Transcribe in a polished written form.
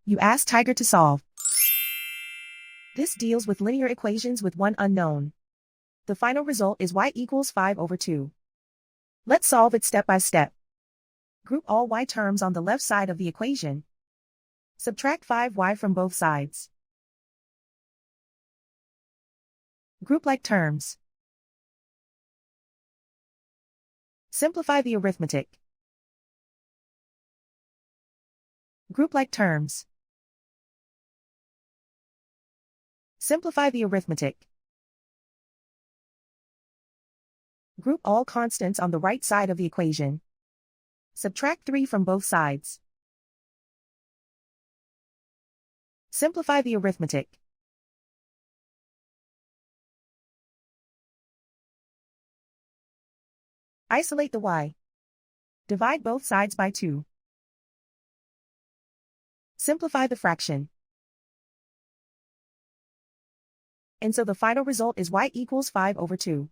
You ask Tiger to solve. This deals with linear equations with one unknown. The final result is y equals 5/2. Let's solve it step by step. Group all y terms on the left side of the equation. Subtract 5y from both sides. Group like terms. Simplify the arithmetic. Group like terms. Simplify the arithmetic. Group all constants on the right side of the equation. Subtract 3 from both sides. Simplify the arithmetic. Isolate the y. Divide both sides by 2. Simplify the fraction. And so the final result is y equals 5/2.